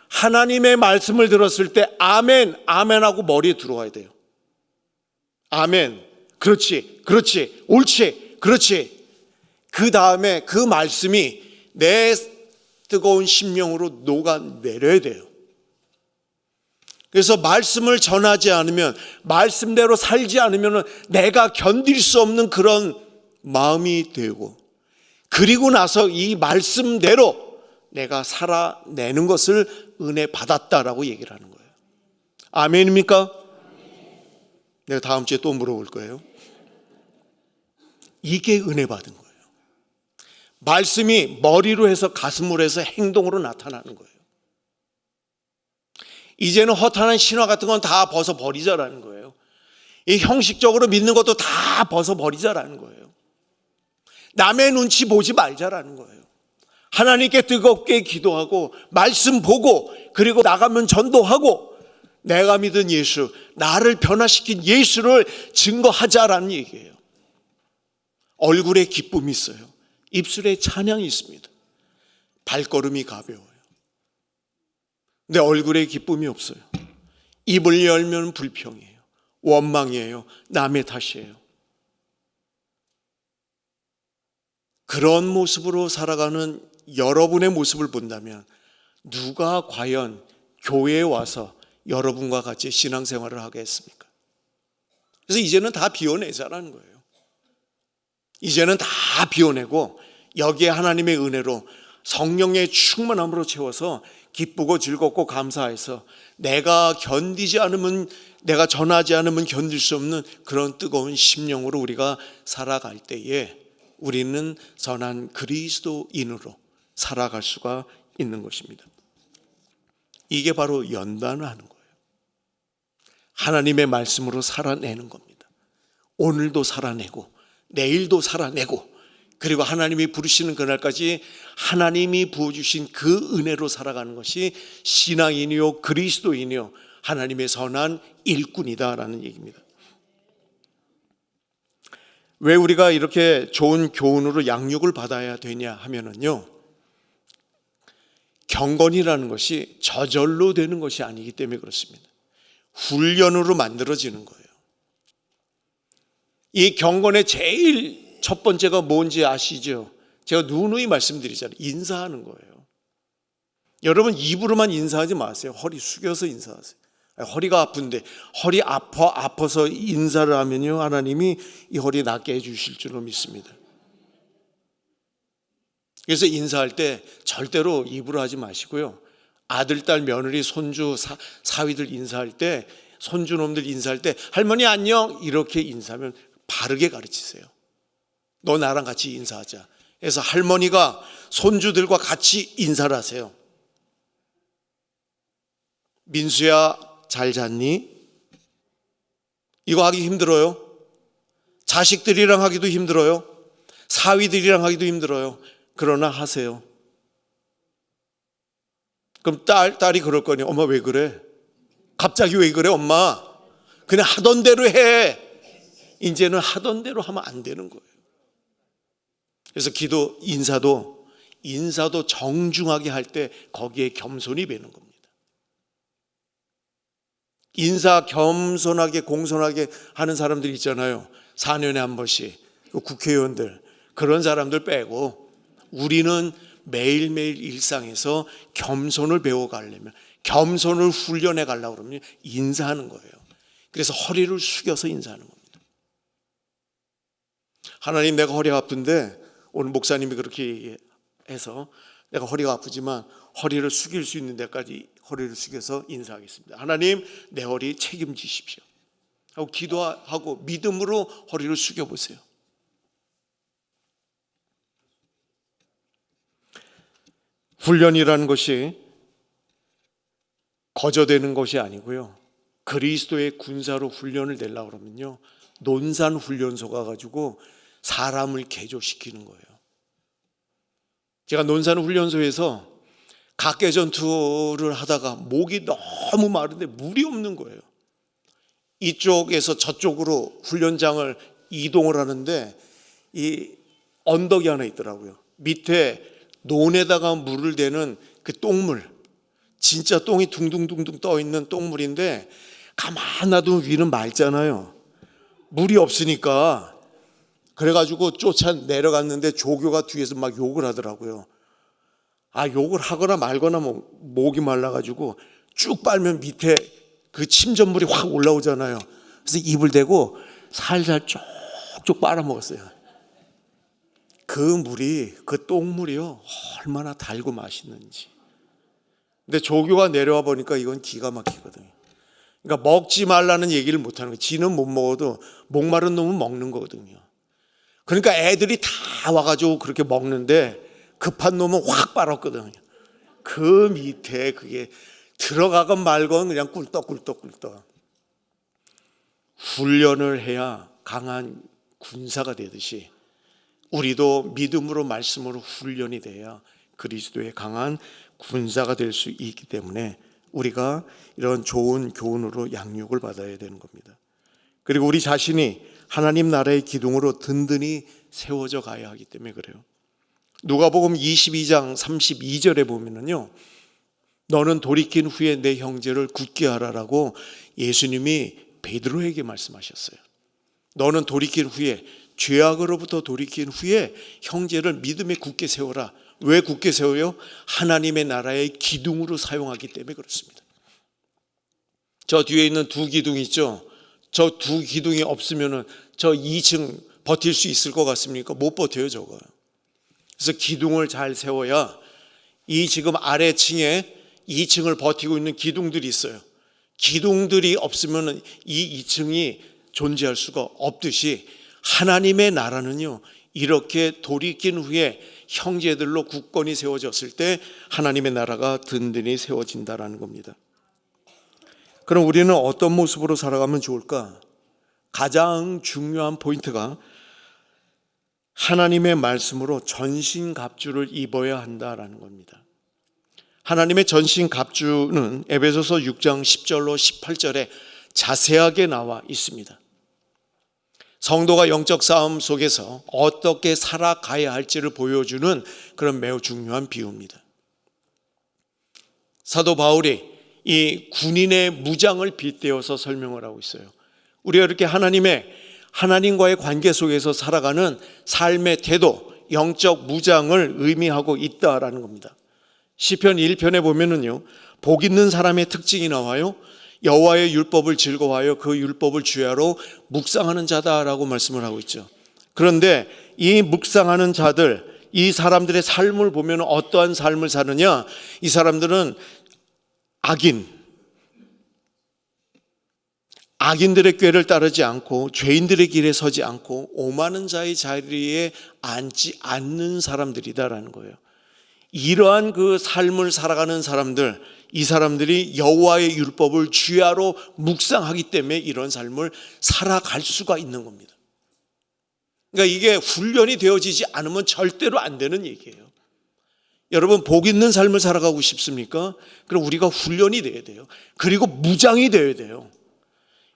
하나님의 말씀을 들었을 때 아멘, 아멘하고 머리에 들어와야 돼요. 아멘, 그렇지, 그렇지, 옳지, 그렇지. 그 다음에 그 말씀이 내 뜨거운 심령으로 녹아내려야 돼요. 그래서 말씀을 전하지 않으면, 말씀대로 살지 않으면 내가 견딜 수 없는 그런 마음이 되고, 그리고 나서 이 말씀대로 내가 살아내는 것을 은혜 받았다라고 얘기를 하는 거예요. 아멘입니까? 내가 다음 주에 또 물어볼 거예요. 이게 은혜 받은 거예요. 말씀이 머리로 해서 가슴으로 해서 행동으로 나타나는 거예요. 이제는 허탄한 신화 같은 건 다 벗어버리자라는 거예요. 이 형식적으로 믿는 것도 다 벗어버리자라는 거예요. 남의 눈치 보지 말자라는 거예요. 하나님께 뜨겁게 기도하고 말씀 보고, 그리고 나가면 전도하고, 내가 믿은 예수, 나를 변화시킨 예수를 증거하자라는 얘기예요. 얼굴에 기쁨이 있어요. 입술에 찬양이 있습니다. 발걸음이 가벼워요. 근데 얼굴에 기쁨이 없어요. 입을 열면 불평이에요. 원망이에요. 남의 탓이에요. 그런 모습으로 살아가는 여러분의 모습을 본다면 누가 과연 교회에 와서 여러분과 같이 신앙생활을 하겠습니까? 그래서 이제는 다 비워내자라는 거예요. 이제는 다 비워내고 여기에 하나님의 은혜로 성령의 충만함으로 채워서 기쁘고 즐겁고 감사해서 내가 견디지 않으면, 내가 전하지 않으면 견딜 수 없는 그런 뜨거운 심령으로 우리가 살아갈 때에 우리는 선한 그리스도인으로 살아갈 수가 있는 것입니다. 이게 바로 연단을 하는 거예요. 하나님의 말씀으로 살아내는 겁니다. 오늘도 살아내고 내일도 살아내고, 그리고 하나님이 부르시는 그날까지 하나님이 부어주신 그 은혜로 살아가는 것이 신앙인이요 그리스도인이요 하나님의 선한 일꾼이다라는 얘기입니다. 왜 우리가 이렇게 좋은 교훈으로 양육을 받아야 되냐 하면은요, 경건이라는 것이 저절로 되는 것이 아니기 때문에 그렇습니다. 훈련으로 만들어지는 거예요. 이 경건의 제일 첫 번째가 뭔지 아시죠? 제가 누누이 말씀드리잖아요. 인사하는 거예요. 여러분 입으로만 인사하지 마세요. 허리 숙여서 인사하세요. 허리가 아픈데, 허리 아파서 인사를 하면요, 하나님이 이 허리 낫게 해주실 줄로 믿습니다. 그래서 인사할 때 절대로 입으로 하지 마시고요, 아들, 딸, 며느리, 손주, 사위들 인사할 때, 손주놈들 인사할 때 할머니 안녕 이렇게 인사하면 바르게 가르치세요. 너 나랑 같이 인사하자. 그래서 할머니가 손주들과 같이 인사를 하세요. 민수야 잘 잤니? 이거 하기 힘들어요. 자식들이랑 하기도 힘들어요. 사위들이랑 하기도 힘들어요. 그러나 하세요. 그럼 딸이 그럴 거니, 엄마 왜 그래? 갑자기 왜 그래 엄마? 그냥 하던 대로 해. 이제는 하던 대로 하면 안 되는 거예요. 그래서 인사도 정중하게 할 때 거기에 겸손이 배는 겁니다. 인사 겸손하게 공손하게 하는 사람들 있잖아요. 4년에 한 번씩 국회의원들, 그런 사람들 빼고 우리는 매일매일 일상에서 겸손을 배워가려면, 겸손을 훈련해 가려고 그러면 인사하는 거예요. 그래서 허리를 숙여서 인사하는 겁니다. 하나님, 내가 허리가 아픈데, 오늘 목사님이 그렇게 해서 내가 허리가 아프지만 허리를 숙일 수 있는 데까지 허리를 숙여서 인사하겠습니다. 하나님, 내 허리 책임지십시오 하고 기도하고 믿음으로 허리를 숙여보세요. 훈련이라는 것이 거저되는 것이 아니고요, 그리스도의 군사로 훈련을 내려고 그러면요, 논산 훈련소 가가지고 사람을 개조시키는 거예요. 제가 논산 훈련소에서 각계 전투를 하다가 목이 너무 마른데 물이 없는 거예요. 이쪽에서 저쪽으로 훈련장을 이동을 하는데 이 언덕이 하나 있더라고요. 밑에 논에다가 물을 대는 그 똥물, 진짜 똥이 둥둥둥둥 떠 있는 똥물인데 가만 놔두면 위는 맑잖아요. 물이 없으니까. 그래가지고 쫓아 내려갔는데 조교가 뒤에서 막 욕을 하더라고요. 욕을 하거나 말거나 목이 말라가지고 쭉 빨면 밑에 그 침전물이 확 올라오잖아요. 그래서 입을 대고 살살 쪽쪽 빨아먹었어요. 그 물이, 그 똥물이요, 얼마나 달고 맛있는지. 근데 조교가 내려와 보니까 이건 기가 막히거든요. 그러니까 먹지 말라는 얘기를 못하는 거예요. 지는 못 먹어도 목마른 놈은 먹는 거거든요. 그러니까 애들이 다 와가지고 그렇게 먹는데 급한 놈은 확 빨았거든요. 그 밑에 그게 들어가건 말건 그냥 꿀떡꿀떡꿀떡. 훈련을 해야 강한 군사가 되듯이 우리도 믿음으로 말씀으로 훈련이 돼야 그리스도의 강한 군사가 될 수 있기 때문에 우리가 이런 좋은 교훈으로 양육을 받아야 되는 겁니다. 그리고 우리 자신이 하나님 나라의 기둥으로 든든히 세워져 가야 하기 때문에 그래요. 누가복음 22장 32절에 보면은요, 너는 돌이킨 후에 내 형제를 굳게 하라라고 예수님이 베드로에게 말씀하셨어요. 너는 돌이킨 후에, 죄악으로부터 돌이킨 후에 형제를 믿음에 굳게 세워라. 왜 굳게 세워요? 하나님의 나라의 기둥으로 사용하기 때문에 그렇습니다. 저 뒤에 있는 두 기둥 있죠? 저 두 기둥이 없으면은 저 2층 버틸 수 있을 것 같습니까? 못 버텨요, 저거. 그래서 기둥을 잘 세워야 이 지금 아래층에 2층을 버티고 있는 기둥들이 있어요. 기둥들이 없으면 이 2층이 존재할 수가 없듯이 하나님의 나라는요, 이렇게 돌이킨 후에 형제들로 굳건히 세워졌을 때 하나님의 나라가 든든히 세워진다라는 겁니다. 그럼 우리는 어떤 모습으로 살아가면 좋을까? 가장 중요한 포인트가 하나님의 말씀으로 전신갑주를 입어야 한다라는 겁니다. 하나님의 전신갑주는 에베소서 6장 10절로 18절에 자세하게 나와 있습니다. 성도가 영적 싸움 속에서 어떻게 살아가야 할지를 보여주는 그런 매우 중요한 비유입니다. 사도 바울이 이 군인의 무장을 빗대어서 설명을 하고 있어요. 우리가 이렇게 하나님과의 관계 속에서 살아가는 삶의 태도, 영적 무장을 의미하고 있다라는 겁니다. 시편 1편에 보면은요, 복 있는 사람의 특징이 나와요. 여호와의 율법을 즐거워하여 그 율법을 주야로 묵상하는 자다라고 말씀을 하고 있죠. 그런데 이 묵상하는 자들, 이 사람들의 삶을 보면 어떠한 삶을 사느냐? 이 사람들은 악인들의 꾀를 따르지 않고 죄인들의 길에 서지 않고 오만한 자의 자리에 앉지 않는 사람들이다라는 거예요. 이러한 그 삶을 살아가는 사람들, 이 사람들이 여호와의 율법을 주야로 묵상하기 때문에 이런 삶을 살아갈 수가 있는 겁니다. 그러니까 이게 훈련이 되어지지 않으면 절대로 안 되는 얘기예요. 여러분, 복 있는 삶을 살아가고 싶습니까? 그럼 우리가 훈련이 돼야 돼요. 그리고 무장이 되어야 돼요.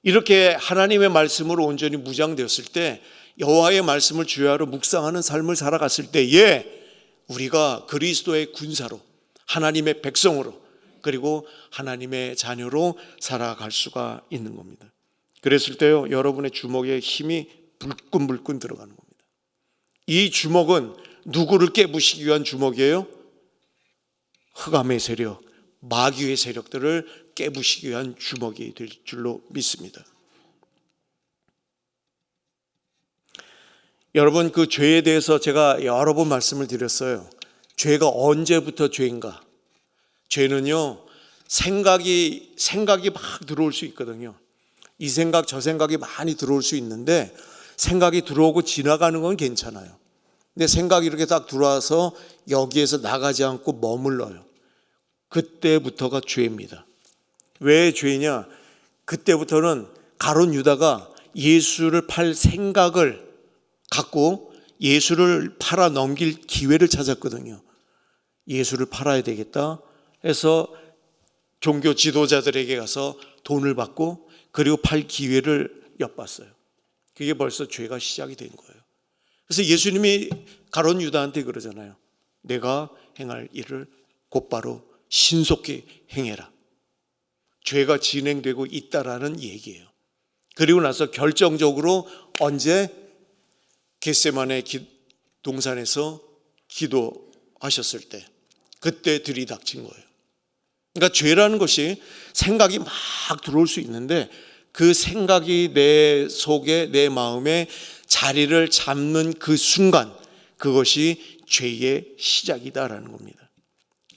이렇게 하나님의 말씀으로 온전히 무장되었을 때, 여호와의 말씀을 주야로 묵상하는 삶을 살아갔을 때에 우리가 그리스도의 군사로, 하나님의 백성으로, 그리고 하나님의 자녀로 살아갈 수가 있는 겁니다. 그랬을 때요, 여러분의 주먹에 힘이 불끈불끈 들어가는 겁니다. 이 주먹은 누구를 깨부시기 위한 주먹이에요? 흑암의 세력, 마귀의 세력들을 깨부시기 위한 주먹이 될 줄로 믿습니다. 여러분, 그 죄에 대해서 제가 여러 번 말씀을 드렸어요. 죄가 언제부터 죄인가? 죄는요, 생각이 막 들어올 수 있거든요. 이 생각 저 생각이 많이 들어올 수 있는데, 생각이 들어오고 지나가는 건 괜찮아요. 근데 생각이 이렇게 딱 들어와서 여기에서 나가지 않고 머물러요. 그때부터가 죄입니다. 왜 죄냐? 그때부터는 가룟 유다가 예수를 팔 생각을 갖고 예수를 팔아 넘길 기회를 찾았거든요. 예수를 팔아야 되겠다 해서 종교 지도자들에게 가서 돈을 받고 그리고 팔 기회를 엿봤어요. 그게 벌써 죄가 시작이 된 거예요. 그래서 예수님이 가룟 유다한테 그러잖아요. 내가 행할 일을 곧바로 신속히 행해라. 죄가 진행되고 있다라는 얘기예요. 그리고 나서 결정적으로 언제 겟세마네 동산에서 기도하셨을 때 그때 들이닥친 거예요. 그러니까 죄라는 것이 생각이 막 들어올 수 있는데 그 생각이 내 속에 내 마음에 자리를 잡는 그 순간 그것이 죄의 시작이다라는 겁니다.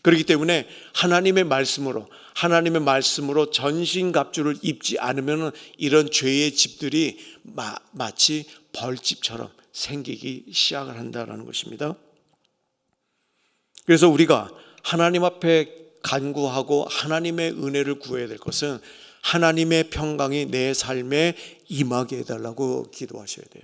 그렇기 때문에 하나님의 말씀으로 전신갑주를 입지 않으면 이런 죄의 집들이 마치 벌집처럼 생기기 시작을 한다라는 것입니다. 그래서 우리가 하나님 앞에 간구하고 하나님의 은혜를 구해야 될 것은 하나님의 평강이 내 삶에 임하게 해달라고 기도하셔야 돼요.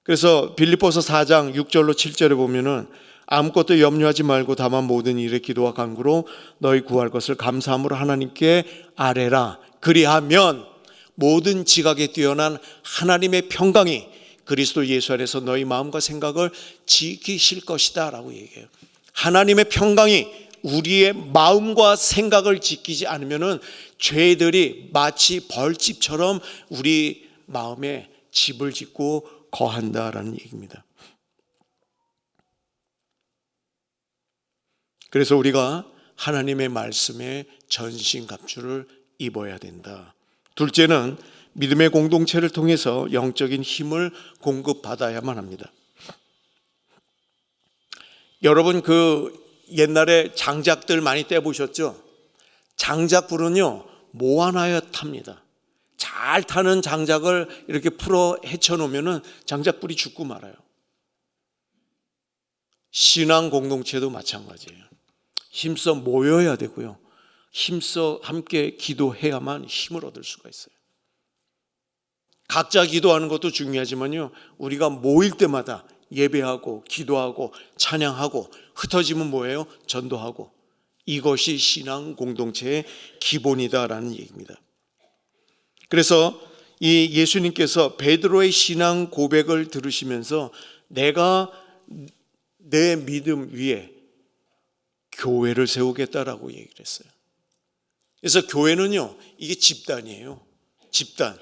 그래서 빌립보서 4장 6절로 7절에 보면은 아무것도 염려하지 말고 다만 모든 일에 기도와 간구로 너희 구할 것을 감사함으로 하나님께 아뢰라. 그리하면 모든 지각에 뛰어난 하나님의 평강이 그리스도 예수 안에서 너희 마음과 생각을 지키실 것이다 라고 얘기해요. 하나님의 평강이 우리의 마음과 생각을 지키지 않으면 죄들이 마치 벌집처럼 우리 마음에 집을 짓고 거한다라는 얘기입니다. 그래서 우리가 하나님의 말씀에 전신갑주를 입어야 된다. 둘째는 믿음의 공동체를 통해서 영적인 힘을 공급받아야만 합니다. 여러분 옛날에 장작들 많이 떼보셨죠? 장작불은요 모아놔야 탑니다. 잘 타는 장작을 이렇게 풀어 헤쳐놓으면 장작불이 죽고 말아요. 신앙 공동체도 마찬가지예요. 힘써 모여야 되고요. 힘써 함께 기도해야만 힘을 얻을 수가 있어요. 각자 기도하는 것도 중요하지만요, 우리가 모일 때마다 예배하고 기도하고 찬양하고 흩어지면 뭐예요? 전도하고. 이것이 신앙 공동체의 기본이다라는 얘기입니다. 그래서 이 예수님께서 베드로의 신앙 고백을 들으시면서 내가 내 믿음 위에 교회를 세우겠다라고 얘기를 했어요. 그래서 교회는요, 이게 집단이에요. 집단.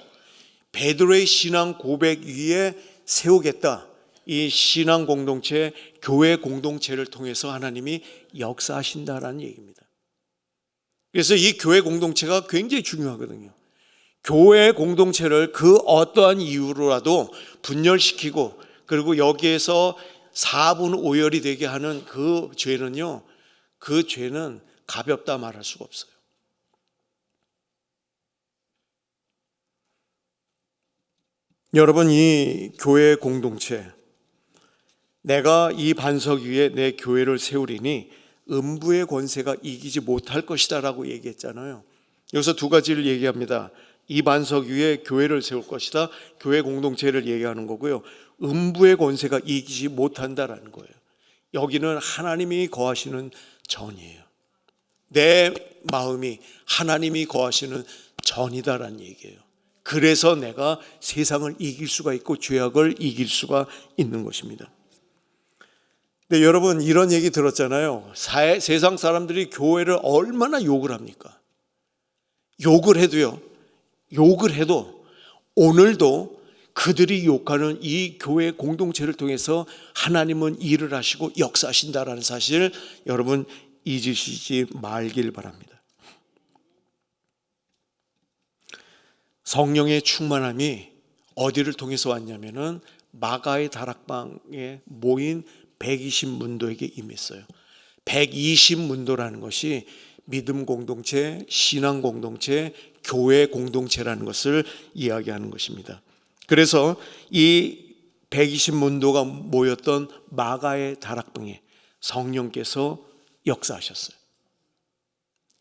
베드로의 신앙 고백 위에 세우겠다. 이 신앙 공동체, 교회 공동체를 통해서 하나님이 역사하신다라는 얘기입니다. 그래서 이 교회 공동체가 굉장히 중요하거든요. 교회 공동체를 그 어떠한 이유로라도 분열시키고 그리고 여기에서 4분 5열이 되게 하는 그 죄는요, 그 죄는 가볍다 말할 수가 없어요. 여러분, 이 교회 공동체, 내가 이 반석 위에 내 교회를 세우리니 음부의 권세가 이기지 못할 것이다 라고 얘기했잖아요. 여기서 두 가지를 얘기합니다. 이 반석 위에 교회를 세울 것이다. 교회 공동체를 얘기하는 거고요. 음부의 권세가 이기지 못한다라는 거예요. 여기는 하나님이 거하시는 전이에요. 내 마음이 하나님이 거하시는 전이다라는 얘기예요. 그래서 내가 세상을 이길 수가 있고 죄악을 이길 수가 있는 것입니다. 근데 여러분, 이런 얘기 들었잖아요. 세상 사람들이 교회를 얼마나 욕을 합니까? 욕을 해도 오늘도 그들이 욕하는 이 교회 공동체를 통해서 하나님은 일을 하시고 역사하신다라는 사실 여러분 잊으시지 말길 바랍니다. 성령의 충만함이 어디를 통해서 왔냐면은 마가의 다락방에 모인 120문도에게 임했어요. 120문도라는 것이 믿음 공동체, 신앙 공동체, 교회 공동체라는 것을 이야기하는 것입니다. 그래서 이 120문도가 모였던 마가의 다락방에 성령께서 역사하셨어요.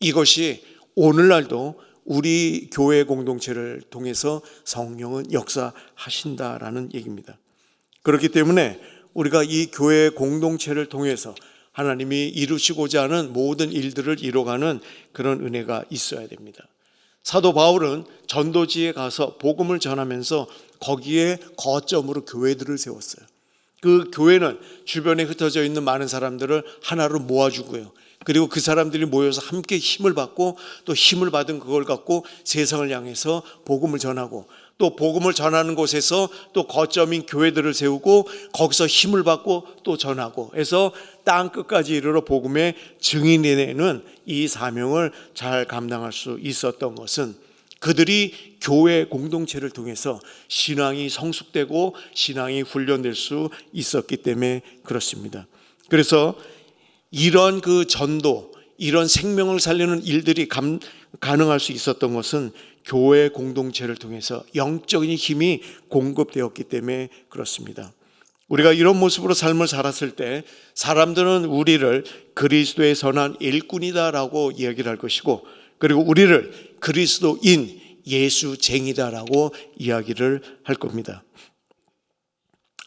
이것이 오늘날도 우리 교회 공동체를 통해서 성령은 역사하신다라는 얘기입니다. 그렇기 때문에 우리가 이 교회 공동체를 통해서 하나님이 이루시고자 하는 모든 일들을 이뤄가는 그런 은혜가 있어야 됩니다. 사도 바울은 전도지에 가서 복음을 전하면서 거기에 거점으로 교회들을 세웠어요. 그 교회는 주변에 흩어져 있는 많은 사람들을 하나로 모아주고요. 그리고 그 사람들이 모여서 함께 힘을 받고 또 힘을 받은 그걸 갖고 세상을 향해서 복음을 전하고 또 복음을 전하는 곳에서 또 거점인 교회들을 세우고 거기서 힘을 받고 또 전하고 해서 땅 끝까지 이르러 복음의 증인이 되는 이 사명을 잘 감당할 수 있었던 것은 그들이 교회 공동체를 통해서 신앙이 성숙되고 신앙이 훈련될 수 있었기 때문에 그렇습니다. 그래서 이런 그 전도, 이런 생명을 살리는 일들이 가능할 수 있었던 것은 교회 공동체를 통해서 영적인 힘이 공급되었기 때문에 그렇습니다. 우리가 이런 모습으로 삶을 살았을 때 사람들은 우리를 그리스도의 선한 일꾼이다라고 이야기를 할 것이고, 그리고 우리를 그리스도인 예수쟁이다라고 이야기를 할 겁니다.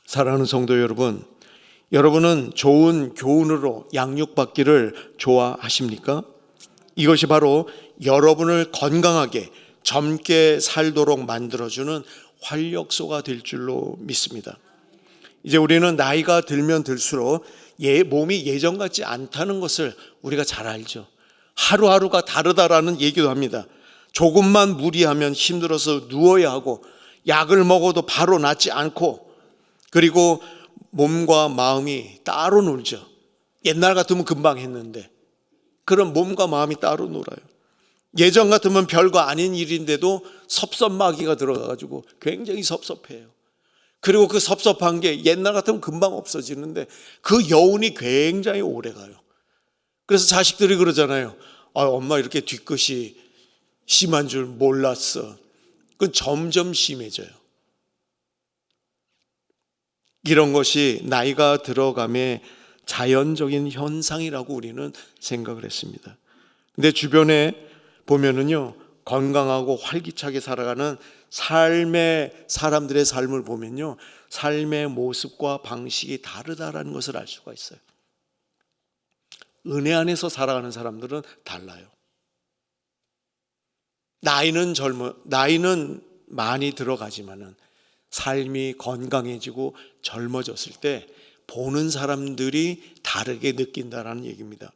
사랑하는 성도 여러분, 여러분은 좋은 교훈으로 양육받기를 좋아하십니까? 이것이 바로 여러분을 건강하게 젊게 살도록 만들어주는 활력소가 될 줄로 믿습니다. 이제 우리는 나이가 들면 들수록 몸이 예전 같지 않다는 것을 우리가 잘 알죠. 하루하루가 다르다라는 얘기도 합니다. 조금만 무리하면 힘들어서 누워야 하고, 약을 먹어도 바로 낫지 않고, 그리고 몸과 마음이 따로 놀죠. 옛날 같으면 금방 했는데 그런 몸과 마음이 따로 놀아요. 예전 같으면 별거 아닌 일인데도 섭섭마귀가 들어가가지고 굉장히 섭섭해요. 그리고 그 섭섭한 게 옛날 같으면 금방 없어지는데 그 여운이 굉장히 오래가요. 그래서 자식들이 그러잖아요. 엄마 이렇게 뒤끝이 심한 줄 몰랐어. 그건 점점 심해져요. 이런 것이 나이가 들어감의 자연적인 현상이라고 우리는 생각을 했습니다. 근데 주변에 보면은요, 건강하고 활기차게 살아가는 사람들의 삶을 보면요, 삶의 모습과 방식이 다르다라는 것을 알 수가 있어요. 은혜 안에서 살아가는 사람들은 달라요. 나이는 많이 들어가지만은 삶이 건강해지고 젊어졌을 때 보는 사람들이 다르게 느낀다라는 얘기입니다.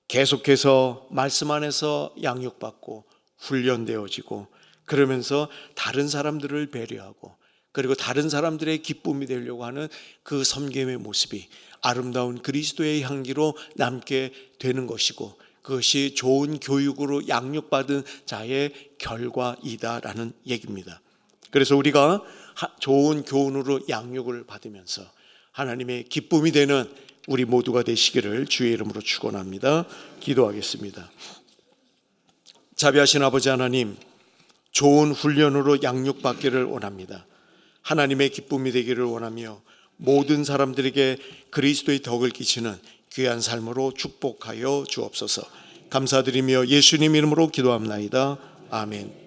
계속해서 말씀 안에서 양육받고 훈련되어지고 그러면서 다른 사람들을 배려하고 그리고 다른 사람들의 기쁨이 되려고 하는 그 섬김의 모습이 아름다운 그리스도의 향기로 남게 되는 것이고, 그것이 좋은 교육으로 양육받은 자의 결과이다라는 얘기입니다. 그래서 우리가 좋은 교훈으로 양육을 받으면서 하나님의 기쁨이 되는 우리 모두가 되시기를 주의 이름으로 축원합니다. 기도하겠습니다. 자비하신 아버지 하나님, 좋은 훈련으로 양육받기를 원합니다. 하나님의 기쁨이 되기를 원하며 모든 사람들에게 그리스도의 덕을 끼치는 귀한 삶으로 축복하여 주옵소서. 감사드리며 예수님 이름으로 기도합나이다. 아멘.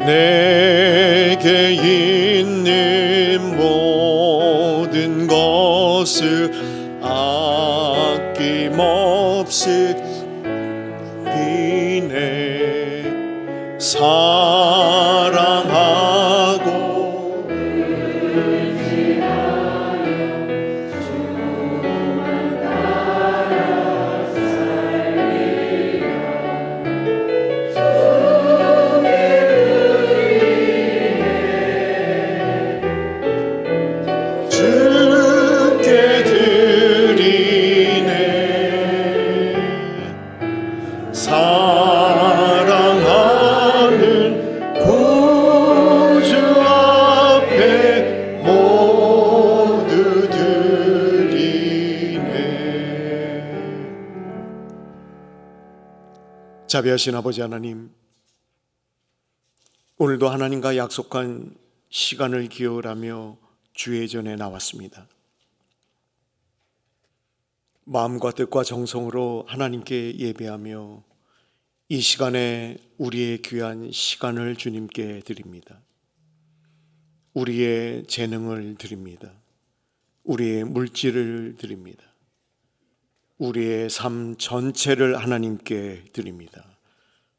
내게 있는 모든 것을 아낌없이 이내 사랑하고 주께 드리네. 사랑하는 구주 앞에 모두 드리네. 자비하신 아버지 하나님, 오늘도 하나님과 약속한 시간을 기억하며 주의 전에 나왔습니다. 마음과 뜻과 정성으로 하나님께 예배하며 이 시간에 우리의 귀한 시간을 주님께 드립니다. 우리의 재능을 드립니다. 우리의 물질을 드립니다. 우리의 삶 전체를 하나님께 드립니다.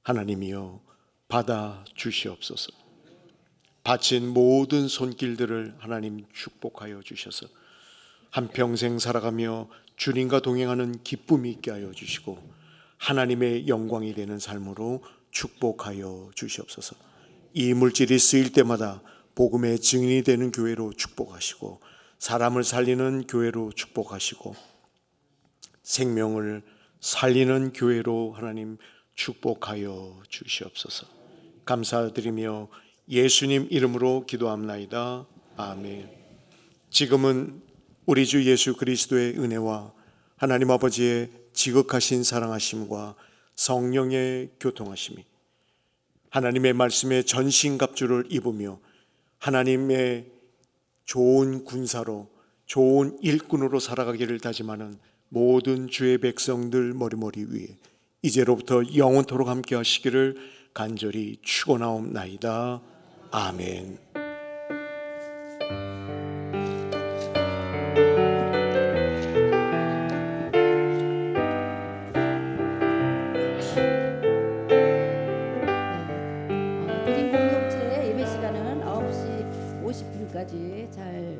하나님이여 받아 주시옵소서. 바친 모든 손길들을 하나님 축복하여 주셔서 한평생 살아가며 주님과 동행하는 기쁨이 있게 하여 주시고 하나님의 영광이 되는 삶으로 축복하여 주시옵소서. 이 물질이 쓰일 때마다 복음의 증인이 되는 교회로 축복하시고 사람을 살리는 교회로 축복하시고 생명을 살리는 교회로 하나님 축복하여 주시옵소서. 감사드리며 예수님 이름으로 기도합나이다. 아멘. 지금은 우리 주 예수 그리스도의 은혜와 하나님 아버지의 지극하신 사랑하심과 성령의 교통하심이 하나님의 말씀에 전신갑주를 입으며 하나님의 좋은 군사로 좋은 일꾼으로 살아가기를 다짐하는 모든 주의 백성들 머리머리 위에 이제로부터 영원토록 함께 하시기를 간절히 축원하옵나이다. 아멘. 대림 공동체 예배 시간은 9시 50분까지 잘